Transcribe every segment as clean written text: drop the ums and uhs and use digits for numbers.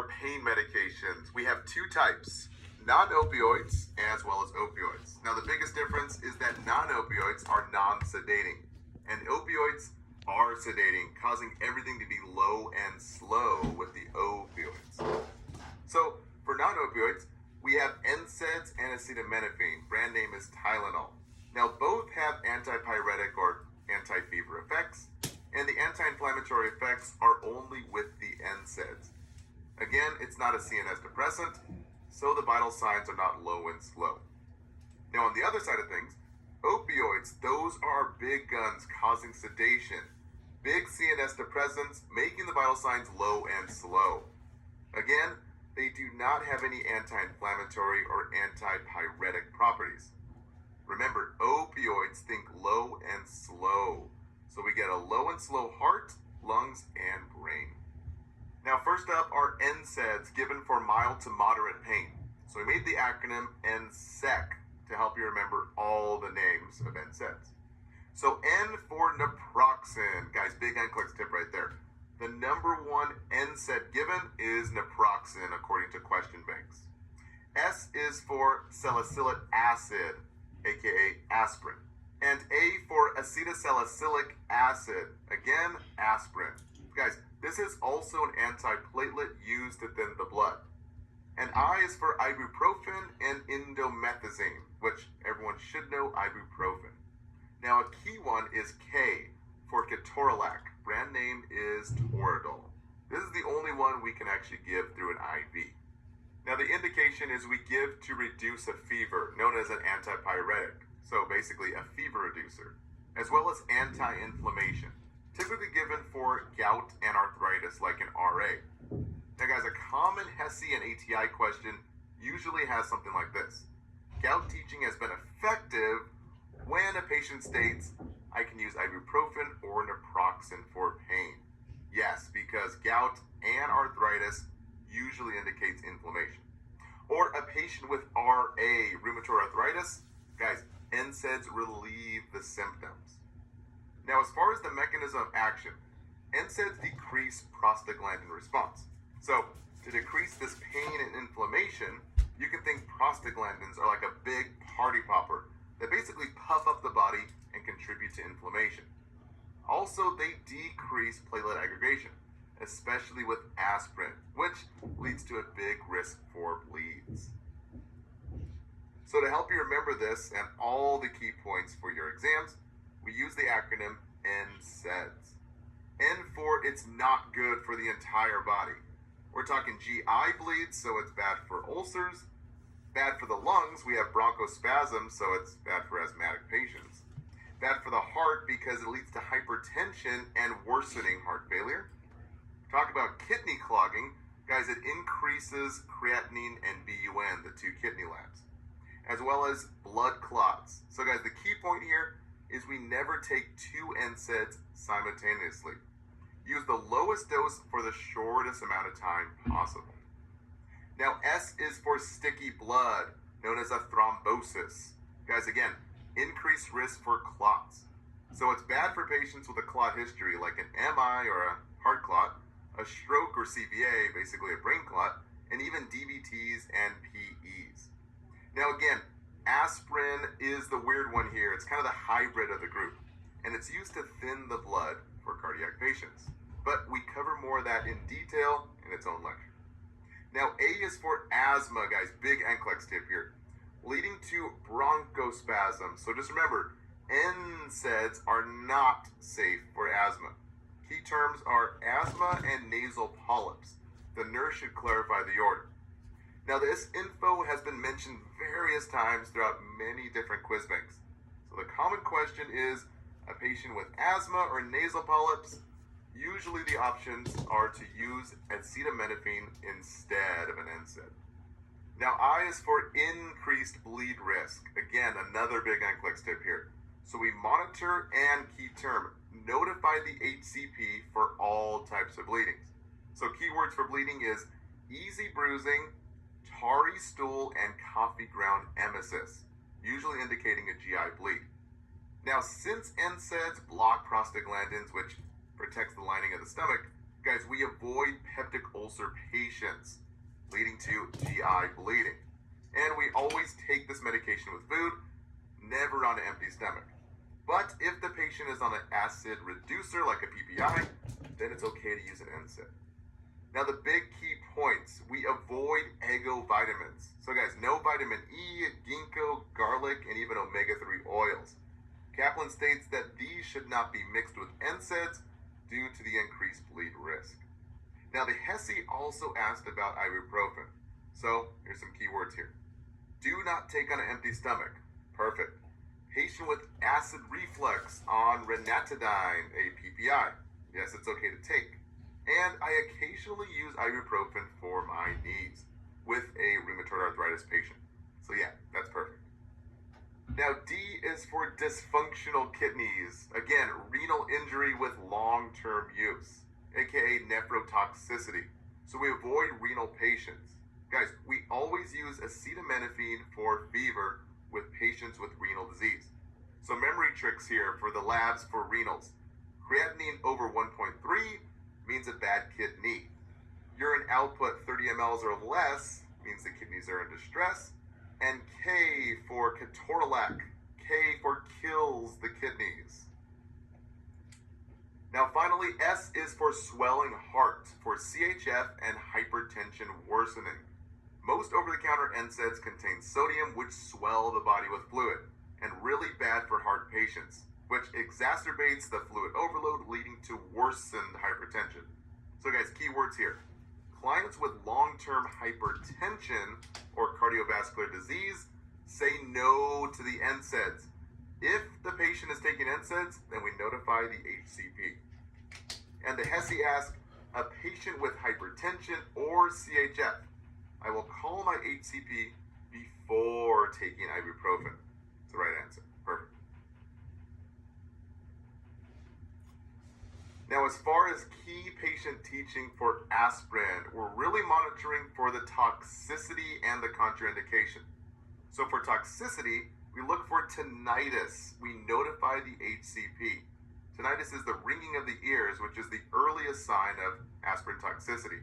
our pain medications. We have two types, non-opioids as well as opioids. Now the biggest difference is that non-opioids are non-sedating, and opioids are sedating, causing everything to be low and slow with the opioids. So for non-opioids, we have NSAIDs and acetaminophen. Brand name is Tylenol. Now both have antipyretic or anti-fever effects, and the anti-inflammatory effects are only with the NSAIDs. Again, it's not a CNS depressant, so the vital signs are not low and slow. Now on the other side of things, opioids, those are big guns causing sedation. Big CNS depressants making the vital signs low and slow. Again, they do not have any anti-inflammatory or antipyretic properties. Remember, opioids think low and slow. So we get a low and slow heart, lungs, and brain. Now first up are NSAIDs, given for mild to moderate pain. So we made the acronym NSEC to help you remember all the names of NSAIDs. So N for naproxen. Guys, big NCLEX tip right there. The number one NSAID given is naproxen, according to question banks. S is for salicylic acid, aka aspirin. And A for acetylsalicylic acid, again, aspirin. Guys, this is also an antiplatelet used to thin the blood. And I is for ibuprofen and indomethacin, which everyone should know ibuprofen. Now a key one is K for ketorolac. Brand name is Toradol. This is the only one we can actually give through an IV. Now the indication is we give to reduce a fever, known as an antipyretic. So basically a fever reducer, as well as anti-inflammation, typically given for gout and arthritis like an RA. Now guys, a common HESI and ATI question usually has something like this. Gout teaching has been effective when a patient states, I can use ibuprofen or naproxen for pain. Yes, because gout and arthritis usually indicates inflammation. Or a patient with RA, rheumatoid arthritis, guys, NSAIDs relieve the symptoms. Now, as far as the mechanism of action, NSAIDs decrease prostaglandin response. So, to decrease this pain and inflammation, you can think prostaglandins are like a big party popper that basically puff up the body and contribute to inflammation. Also, they decrease platelet aggregation, especially with aspirin, which leads to a big risk for bleeds. So to help you remember this and all the key points for your exams, we use the acronym NSAIDs. N for it's not good for the entire body. We're talking GI bleeds, so it's bad for ulcers. Bad for the lungs, we have bronchospasm, so it's bad for asthmatic patients. Bad for the heart because it leads to hypertension and worsening heart failure. Talk about kidney clogging, guys, it increases creatinine and BUN, the two kidney labs, as well as blood clots. So guys, the key point here is we never take two NSAIDs simultaneously. Use the lowest dose for the shortest amount of time possible. Now S is for sticky blood, known as a thrombosis. Guys, again, increased risk for clots. So it's bad for patients with a clot history like an MI or a heart clot, a stroke or CVA, basically a brain clot, and even DVTs and PEs. Now again, aspirin is the weird one here. It's kind of the hybrid of the group, and it's used to thin the blood for cardiac patients. But we cover more of that in detail in its own lecture. Now A is for asthma, guys, big NCLEX tip here, leading to bronchospasm. So just remember, NSAIDs are not safe for asthma. Key terms are asthma and nasal polyps. The nurse should clarify the order. Now this info has been mentioned various times throughout many different quiz banks. So the common question is a patient with asthma or nasal polyps. Usually the options are to use acetaminophen instead of an NSAID. Now I is for increased bleed risk. Again, another big NCLEX tip here. So we monitor and key term, notify the HCP for all types of bleedings. So keywords for bleeding is easy bruising, tarry stool, and coffee ground emesis, usually indicating a GI bleed. Now, since NSAIDs block prostaglandins, which protects the lining of the stomach, Guys, we avoid peptic ulcer patients, leading to GI bleeding. And we always take this medication with food, never on an empty stomach. But if the patient is on an acid reducer like a PPI, then it's okay to use an NSAID. Now the big key points, we avoid ego vitamins. So guys, no vitamin E, ginkgo, garlic, and even omega-3 oils. Kaplan states that these should not be mixed with NSAIDs due to the increased bleed risk. Now the HESI also asked about ibuprofen. So here's some key words here. Do not take on an empty stomach. Perfect. Patient with acid reflux on ranitidine, a PPI. Yes, it's okay to take. And I occasionally use ibuprofen for my knees with a rheumatoid arthritis patient. So yeah, that's perfect. Now D is for dysfunctional kidneys. Again, renal injury with long-term use, aka nephrotoxicity. So we avoid renal patients. Guys, we always use acetaminophen for fever with patients with renal disease. So memory tricks here for the labs for renals. Creatinine over 1.3 means a bad kidney. Urine output 30 mLs or less means the kidneys are in distress. And K for ketorolac. K for kills the kidneys. Now finally, S is for swelling heart, for CHF and hypertension worsening. Most over-the-counter NSAIDs contain sodium, which swell the body with fluid, and really bad for heart patients, which exacerbates the fluid overload, leading to worsened hypertension. So guys, key words here. Clients with long-term hypertension or cardiovascular disease say no to the NSAIDs. If the patient is taking NSAIDs, then we notify the HCP. And the HESI asks, a patient with hypertension or CHF, I will call my HCP before taking ibuprofen. It's the right answer. Perfect. Now, as far as key patient teaching for aspirin, we're really monitoring for the toxicity and the contraindication. So for toxicity, we look for tinnitus. We notify the HCP. Tinnitus is the ringing of the ears, which is the earliest sign of aspirin toxicity.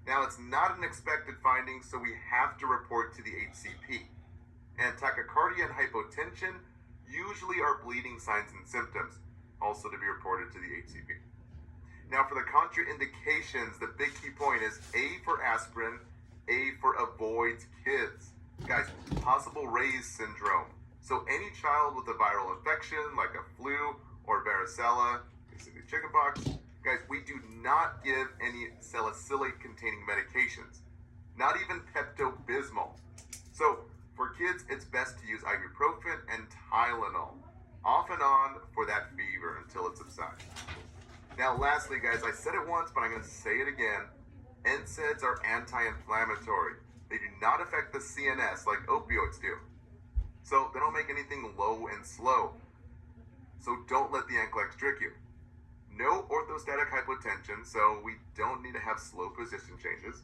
Now, it's not an expected finding, so we have to report to the HCP. And tachycardia and hypotension usually are bleeding signs and symptoms, also to be reported to the HCP. Now, for the contraindications, the big key point is A for aspirin, A for avoids kids. Guys, possible Ray's syndrome. So any child with a viral infection like a flu or varicella, basically chickenpox, guys, we do not give any salicylate containing medications, not even Pepto-Bismol. So for kids, it's best to use ibuprofen and Tylenol, off and on for that fever until it subsides. Now lastly, guys, I said it once, but I'm going to say it again. NSAIDs are anti-inflammatory. They do not affect the CNS like opioids do. So they don't make anything low and slow. So don't let the NCLEX trick you. No orthostatic hypotension, so we don't need to have slow position changes.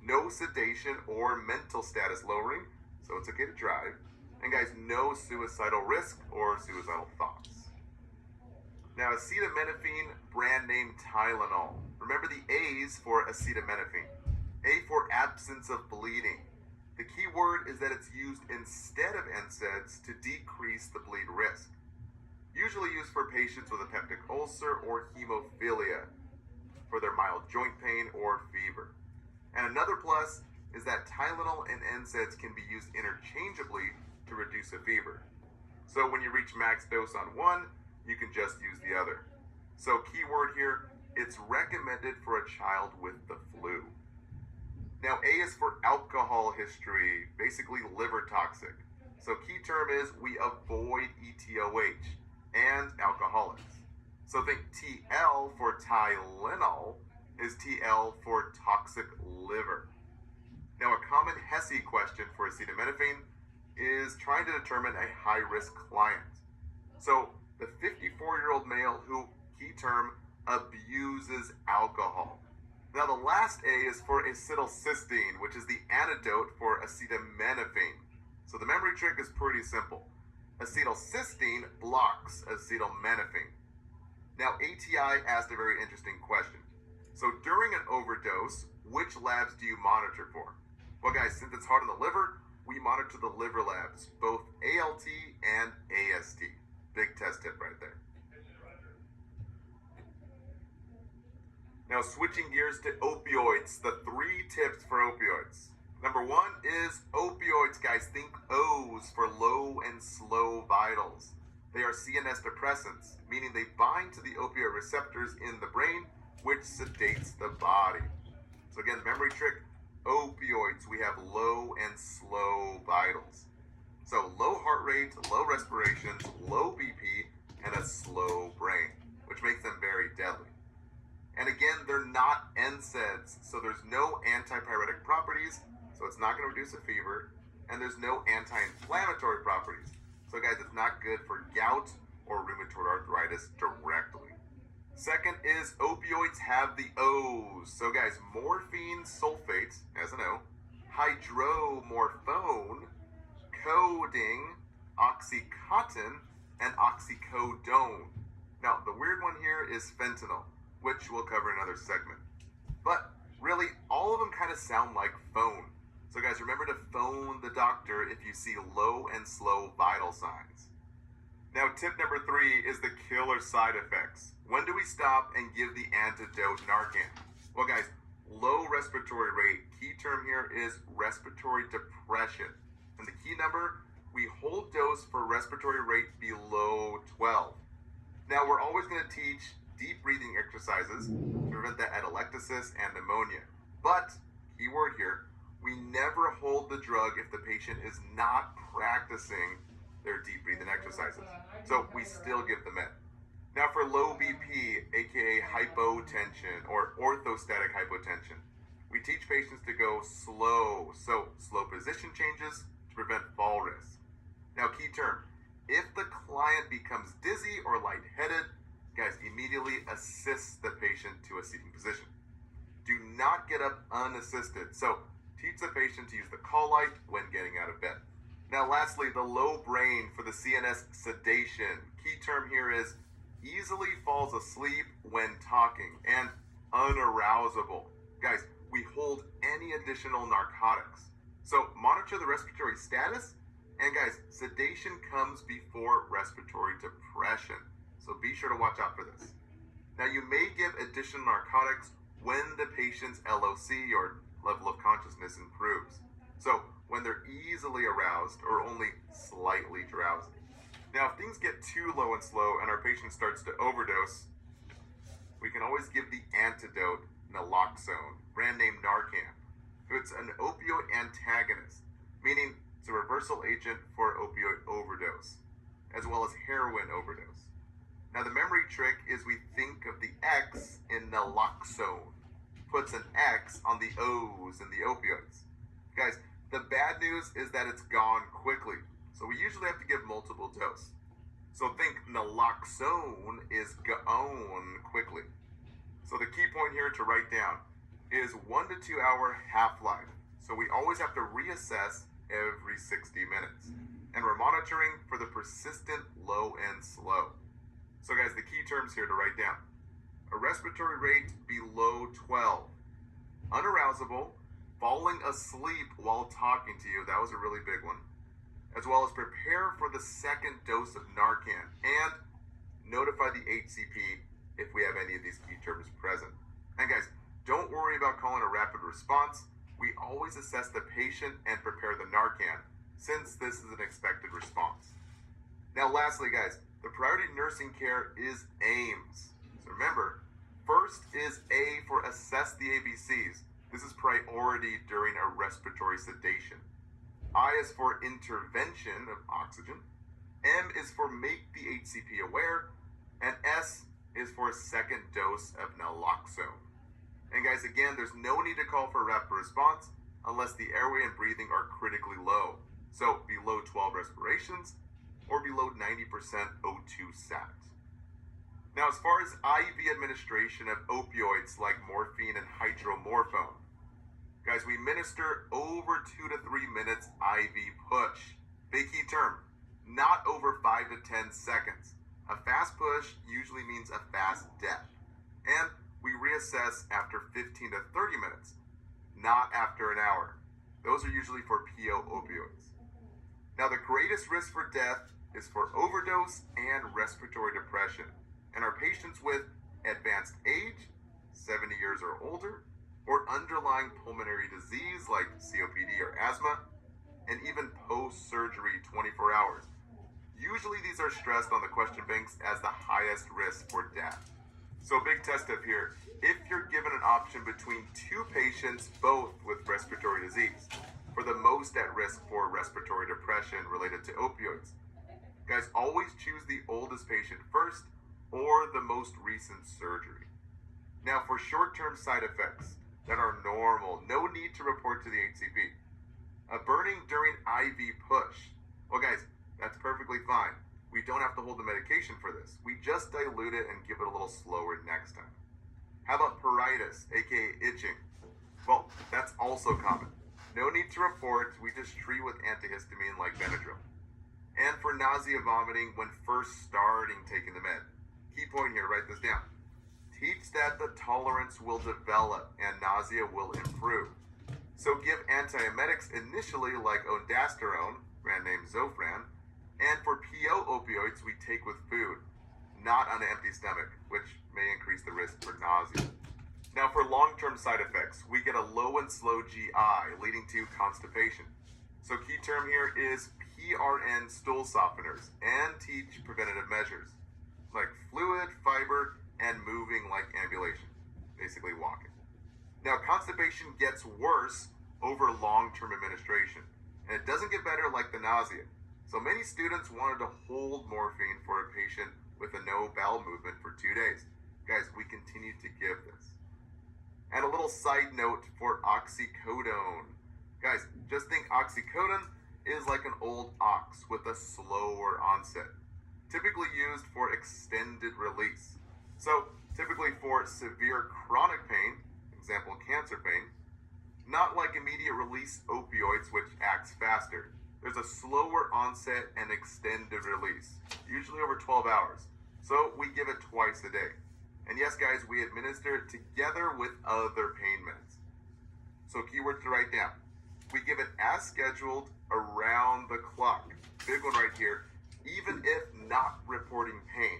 No sedation or mental status lowering, so it's okay to drive. And guys, no suicidal risk or suicidal thoughts. Now, acetaminophen, brand name Tylenol. Remember the A's for acetaminophen. A for absence of bleeding. The key word is that it's used instead of NSAIDs to decrease the bleed risk. Usually used for patients with a peptic ulcer or hemophilia for their mild joint pain or fever. And another plus is that Tylenol and NSAIDs can be used interchangeably to reduce a fever. So when you reach max dose on one, you can just use the other. So key word here, it's recommended for a child with the flu. Now A is for alcohol history, basically liver toxic. So key term is we avoid ETOH and alcoholics. So think TL for Tylenol is TL for toxic liver. Now a common HESI question for acetaminophen is trying to determine a high-risk client. So the 54-year-old male who, key term, abuses alcohol. Now the last A is for acetylcysteine, which is the antidote for acetaminophen. So the memory trick is pretty simple. Acetylcysteine blocks acetaminophen. Now ATI asked a very interesting question. So during an overdose, which labs do you monitor for? Well, guys, since it's hard on the liver, we monitor the liver labs, both ALT and AST. Big test tip right there. Now, switching gears to opioids, the 3 tips for opioids. Number 1 is opioids, guys. Think O's for low and slow vitals. They are CNS depressants, meaning they bind to the opioid receptors in the brain, which sedates the body. So again, memory trick, opioids, we have low and slow vitals. So low heart rate, low respirations, low BP, and a slow brain, which makes them very deadly. And again, they're not NSAIDs, so there's no antipyretic properties, so it's not going to reduce a fever, and there's no anti-inflammatory properties. So guys, it's not good for gout or rheumatoid arthritis directly. Second is opioids have the O's. So guys, morphine sulfate, as an O, hydromorphone, codeine, oxycontin, and oxycodone. Now, the weird one here is fentanyl, which we'll cover in another segment. But really, all of them kind of sound like phone. So guys, remember to phone the doctor if you see low and slow vital signs. Now, tip number 3 is the killer side effects. When do we stop and give the antidote Narcan? Well, guys, low respiratory rate. Key term here is respiratory depression. And the key number, we hold dose for respiratory rate below 12. Now, we're always going to teach deep breathing exercises to prevent the atelectasis and pneumonia. But, key word here, we never hold the drug if the patient is not practicing their deep breathing exercises. So we still give the med. Now for low BP, aka hypotension or orthostatic hypotension, we teach patients to go slow. So slow position changes to prevent fall risk. Now key term, if the client becomes dizzy or lightheaded, guys, immediately assist the patient to a seating position. Do not get up unassisted. So teach the patient to use the call light when getting out of bed. Now lastly, the low brain for the CNS sedation. Key term here is easily falls asleep when talking and unarousable. Guys, we hold any additional narcotics. So monitor the respiratory status, and guys, sedation comes before respiratory depression. So be sure to watch out for this. Now you may give additional narcotics when the patient's LOC or level of consciousness improves. So when they're easily aroused or only slightly drowsy. Now if things get too low and slow and our patient starts to overdose, we can always give the antidote naloxone, brand name Narcan. It's an opioid antagonist, meaning it's a reversal agent for opioid overdose, as well as heroin overdose. Now the memory trick is we think of the X in naloxone, puts an X on the O's in the opioids. Guys, the bad news is that it's gone quickly, so we usually have to give multiple doses. So think naloxone is gone quickly. So the key point here to write down is 1 to 2 hour half-life. So we always have to reassess every 60 minutes. And we're monitoring for the persistent low and slow. So guys, the key terms here to write down. A respiratory rate below 12. Unarousable, falling asleep while talking to you. That was a really big one. As well as prepare for the second dose of Narcan. And notify the HCP if we have any of these key terms present. And guys, don't worry about calling a rapid response. We always assess the patient and prepare the Narcan, since this is an expected response. Now lastly, guys, the priority nursing care is AIMS. So remember, first is A for assess the ABCs. This is priority during a respiratory sedation. I is for intervention of oxygen. M is for make the HCP aware. And S is for a second dose of naloxone. And guys, again, there's no need to call for a rapid response unless the airway and breathing are critically low. So below 12 respirations or below 90% O2 sat. Now, as far as IV administration of opioids like morphine and hydromorphone, guys, we administer over 2 to 3 minutes IV push. Big key term, not over 5 to 10 seconds. A fast push usually means a fast death. And we reassess after 15 to 30 minutes, not after an hour. Those are usually for PO opioids. Now, the greatest risk for death is for overdose and respiratory depression, and are patients with advanced age, 70 years or older, or underlying pulmonary disease like COPD or asthma, and even post-surgery 24 hours. Usually these are stressed on the question banks as the highest risk for death. So big test tip here, if you're given an option between two patients both with respiratory disease, for the most at risk for respiratory depression related to opioids, guys, always choose the oldest patient first or the most recent surgery. Now for short-term side effects that are normal, no need to report to the HCP. A burning during IV push. Well guys, that's perfectly fine. We don't have to hold the medication for this. We just dilute it and give it a little slower next time. How about pruritus, aka itching? Well, that's also common. No need to report, we just treat with antihistamine like Benadryl. And for nausea, vomiting when first starting taking the med. Key point here, write this down. Teach that the tolerance will develop and nausea will improve. So give antiemetics initially like ondansetron, brand name Zofran, and for PO opioids we take with food, not on an empty stomach, which may increase the risk for nausea. Now for long-term side effects, we get a low and slow GI leading to constipation. So key term here is PRN stool softeners and teach preventative measures like fluid, fiber, and moving like ambulation, basically walking. Now constipation gets worse over long-term administration, and it doesn't get better like the nausea. So many students wanted to hold morphine for a patient with a no bowel movement for 2 days. Guys, we continue to give this. And a little side note for oxycodone. Guys, just think oxycodone is like an old ox with a slower onset, typically used for extended release. So typically for severe chronic pain, example cancer pain, not like immediate release opioids which acts faster. There's a slower onset and extended release, usually over 12 hours. So we give it twice a day. And yes guys, we administer it together with other pain meds. So keywords to write down. We give it as scheduled around the clock. Big one right here, even if not reporting pain.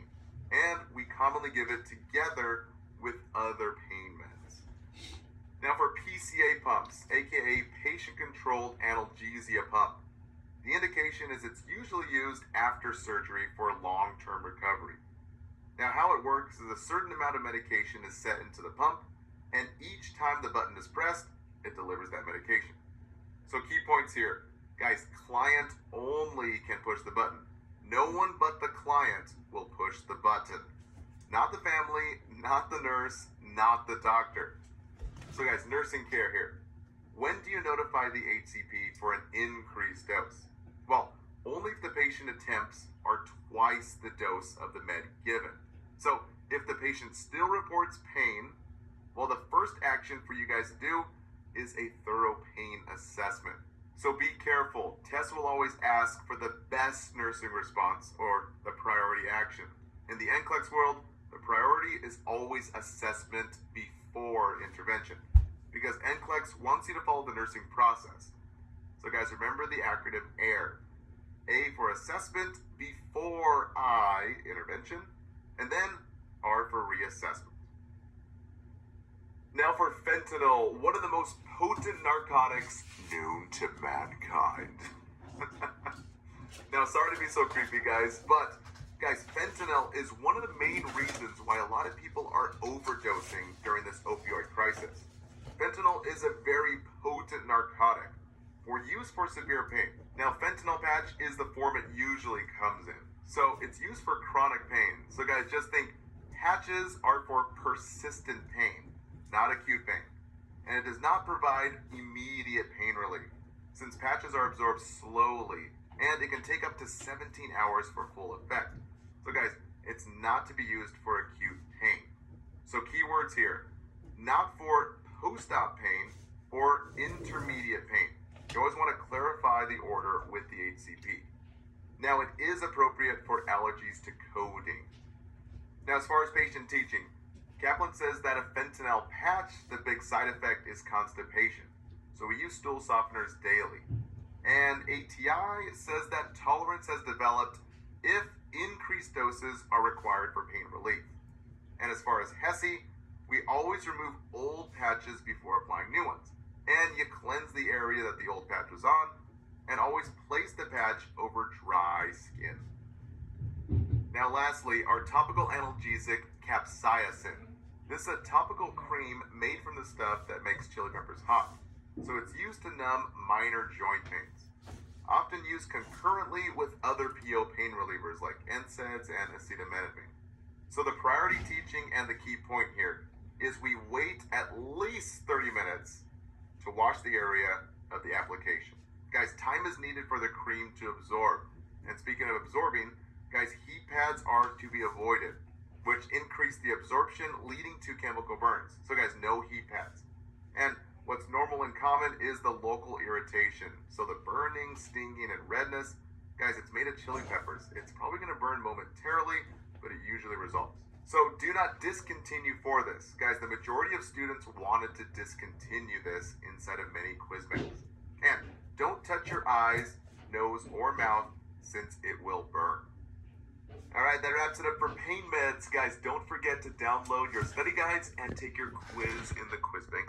And we commonly give it together with other pain meds. Now for PCA pumps, aka patient-controlled analgesia pump. The indication is it's usually used after surgery for long-term recovery. Now how it works is a certain amount of medication is set into the pump, and each time the button is pressed, it delivers that medication. So key points here. Guys, client only can push the button. No one but the client will push the button. Not the family, not the nurse, not the doctor. So guys, nursing care here. When do you notify the HCP for an increased dose? Well, only if the patient attempts are twice the dose of the med given. So if the patient still reports pain, well, the first action for you guys to do is a thorough pain assessment. So be careful. Tests will always ask for the best nursing response or the priority action. In the NCLEX world, the priority is always assessment before intervention, because NCLEX wants you to follow the nursing process. So guys, remember the acronym AIR. A for assessment, before I, intervention, and then R for reassessment. Now for fentanyl, one of the most potent narcotics known to mankind. Now, sorry to be so creepy, guys, but guys, fentanyl is one of the main reasons why a lot of people are overdosing during this opioid crisis. Fentanyl is a very potent narcotic for use for severe pain. Now, fentanyl patch is the form it usually comes in. So it's used for chronic pain. So guys, just think patches are for persistent pain, not acute pain. And it does not provide immediate pain relief, since patches are absorbed slowly and it can take up to 17 hours for full effect. So guys, it's not to be used for acute pain. So keywords here, not for post-op pain or intermediate pain. You always want to clarify the order with the HCP. Now, it is appropriate for allergies to codeine. Now, as far as patient teaching, Kaplan says that a fentanyl patch, the big side effect is constipation. So we use stool softeners daily. And ATI says that tolerance has developed if increased doses are required for pain relief. And as far as HESI, we always remove old patches before applying new ones. And you cleanse the area that the old patch was on, and always place the patch over dry skin. Now lastly, our topical analgesic capsaicin. This is a topical cream made from the stuff that makes chili peppers hot. So it's used to numb minor joint pains. Often used concurrently with other PO pain relievers like NSAIDs and acetaminophen. So the priority teaching and the key point here is we wait at least 30 minutes to wash the area of the application. Guys, time is needed for the cream to absorb. And speaking of absorbing, guys, heat pads are to be avoided, which increase the absorption leading to chemical burns. So guys, no heat pads. And what's normal and common is the local irritation. So the burning, stinging, and redness, guys, it's made of chili peppers. It's probably gonna burn momentarily, but it usually resolves. So do not discontinue for this. Guys, the majority of students wanted to discontinue this inside of many quiz banks. And don't touch your eyes, nose, or mouth since it will burn. All right, that wraps it up for pain meds. Guys, don't forget to download your study guides and take your quiz in the quiz bank